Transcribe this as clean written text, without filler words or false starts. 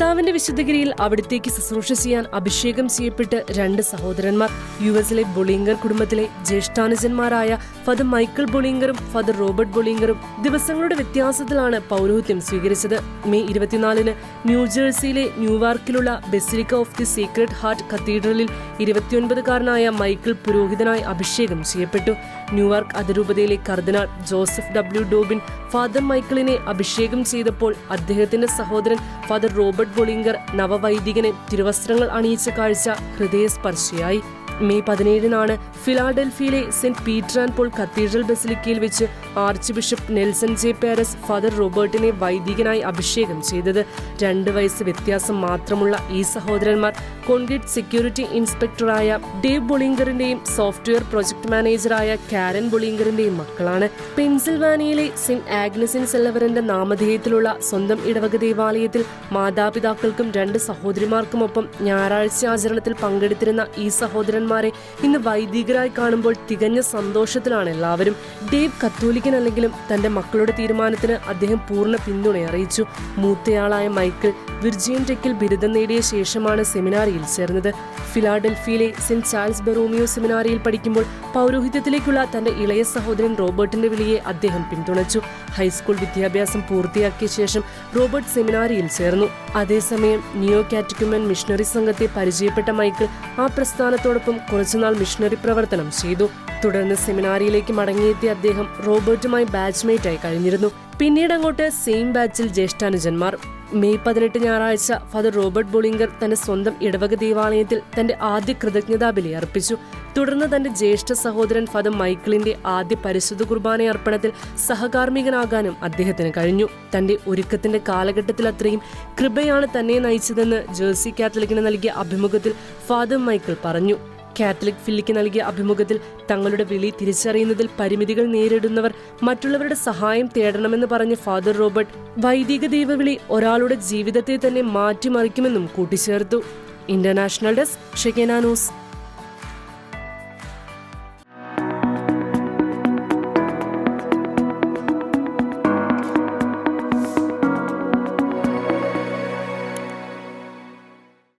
കർത്താവിന്റെ വിശുദ്ധഗിരിയിൽ അവിടത്തേക്ക് ശുശ്രൂഷ ചെയ്യാൻ അഭിഷേകം ചെയ്യപ്പെട്ട് 2 സഹോദരന്മാർ. യുഎസിലെ ബൊളിംഗർ കുടുംബത്തിലെ ജ്യേഷ്ഠാനുജന്മാരായ ഫാദർ മൈക്കിൾ ബൊളിംഗറും ഫാദർ റോബർട്ട് ബൊളിംഗറും ദിവസങ്ങളുടെ വ്യത്യാസത്തിലാണ് പൗരോഹിത്യം സ്വീകരിച്ചത്. മെയ് 24-ന് ന്യൂജേഴ്സിയിലെ ന്യൂവാർക്കിലുള്ള Basilica of the Sacred Heart കത്തീഡ്രലിൽ 29-കാരനായ മൈക്കിൾ പുരോഹിതനായി അഭിഷേകം ചെയ്യപ്പെട്ടു. ന്യൂവാർക്ക് അതിരൂപതയിലെ കർദിനാൾ ജോസഫ് ഡബ്ല്യു ഡോബിൻ ഫാദർ മൈക്കിളിനെ അഭിഷേകം ചെയ്തപ്പോൾ അദ്ദേഹത്തിന്റെ സഹോദരൻ ഫാദർ റോബർട്ട് ബൊളിംഗർ നവവൈദികനെ തിരുവസ്ത്രങ്ങൾ അണിയിച്ച കാഴ്ച ഹൃദയസ്പർശിയായി. മെയ് 17-നാണ് ഫിലാഡൽഫിയയിലെ Saint Peter and Paul Cathedral ബസിലിക്കയിൽ വെച്ച് archbishop Nelson J Perez Father റോബർട്ടിനെ വൈദികനായി അഭിഷേകം ചെയ്തത്. 2 വയസ്സ് വ്യത്യാസം മാത്രമുള്ള ഈ സഹോദരന്മാർ കോൺഗ്രേറ്റ് സെക്യൂരിറ്റി ഇൻസ്പെക്ടറായ ഡേവ് ബൊളിംഗറിന്റെയും സോഫ്റ്റ്വെയർ പ്രൊജക്ട് മാനേജറായ കാരൻ ബൊളിംഗറിന്റെയും മക്കളാണ്. പെൻസിൽവാനിയയിലെ സെന്റ് ആഗ്നസിൻ സെല്ലവറിന്റെ നാമധേയത്തിലുള്ള സ്വന്തം ഇടവക ദേവാലയത്തിൽ മാതാപിതാക്കൾക്കും 2 സഹോദരിമാർക്കുമൊപ്പം ഞായറാഴ്ച ആചരണത്തിൽ പങ്കെടുത്തിരുന്ന ഈ സഹോദരന്മാരെ ഇന്ന് വൈദികരായി കാണുമ്പോൾ തികഞ്ഞ സന്തോഷത്തിലാണ് എല്ലാവരും. ഡേവ് കത്തോലിക്കനല്ലെങ്കിലും തന്റെ മക്കളുടെ തീരുമാനത്തിന് അദ്ദേഹം പൂർണ്ണ പിന്തുണ അറിയിച്ചു. മൂത്തയാളായ മൈക്കിൾ വിർജിയൻ ടെക്കിൽ ബിരുദം നേടിയ ശേഷമാണ് സെമിനാരിയിൽ ചേർന്നത്. ഫിലാഡൽഫിയയിലെ സെന്റ് ചാൾസ് ബെറോമിയോ സെമിനാരിയിൽ പഠിക്കുമ്പോൾ പൗരോഹിത്യത്തിലേക്കുള്ള തന്റെ ഇളയ സഹോദരൻ റോബർട്ടിന്റെ വിളിയെ അദ്ദേഹം പിന്തുണച്ചു. ഹൈസ്കൂൾ വിദ്യാഭ്യാസം പൂർത്തിയാക്കിയ ശേഷം റോബർട്ട് സെമിനാരിയിൽ ചേർന്നു. അതേസമയം നിയോ കാറ്റക്കുമെൻ മിഷണറി സംഘത്തെ പരിചയപ്പെട്ട മൈക്കിൾ ആ പ്രസ്ഥാനത്തോടൊപ്പം കുറച്ചുനാൾ മിഷണറി പ്രവർത്തനം ചെയ്തു. തുടർന്ന് സെമിനാരിയിലേക്ക് മടങ്ങിയെത്തിയ അദ്ദേഹം റോബർട്ടുമായി ബാച്ച്മേറ്റായി കഴിഞ്ഞിരുന്നു. പിന്നീട് അങ്ങോട്ട് സെയിം ബാച്ചിൽ ജ്യേഷ്ഠാനുജന്മാർ. മെയ് 18 ഞായറാഴ്ച ഫാദർ റോബർട്ട് ബൊളിംഗർ തന്റെ സ്വന്തം ഇടവക ദേവാലയത്തിൽ തന്റെ ആദ്യ കൃതജ്ഞതാബലി അർപ്പിച്ചു. തുടർന്ന് തന്റെ ജ്യേഷ്ഠ സഹോദരൻ ഫാദർ മൈക്കിളിന്റെ ആദ്യ പരിശുദ്ധ കുർബാന അർപ്പണത്തിൽ സഹകാർമ്മികനാകാനും അദ്ദേഹത്തിന് കഴിഞ്ഞു. തന്റെ ഒരുക്കത്തിന്റെ കാലഘട്ടത്തിൽ അത്രയും കൃപയാണ് തന്നെ നയിച്ചതെന്ന് ജേഴ്സി കാത്തലിക്കിന് നൽകിയ അഭിമുഖത്തിൽ ഫാദർ മൈക്കിൾ പറഞ്ഞു. കാത്തലിക് ഫില്ലിക്ക് നൽകിയ അഭിമുഖത്തിൽ തങ്ങളുടെ വിളി തിരിച്ചറിയുന്നതിൽ പരിമിതികൾ നേരിടുന്നവർ മറ്റുള്ളവരുടെ സഹായം തേടണമെന്ന് പറഞ്ഞ ഫാദർ റോബർട്ട് വൈദിക ദൈവവിളി ഒരാളുടെ ജീവിതത്തെ തന്നെ മാറ്റിമറിക്കുമെന്നും കൂട്ടിച്ചേർത്തു. International desk Shekinah news.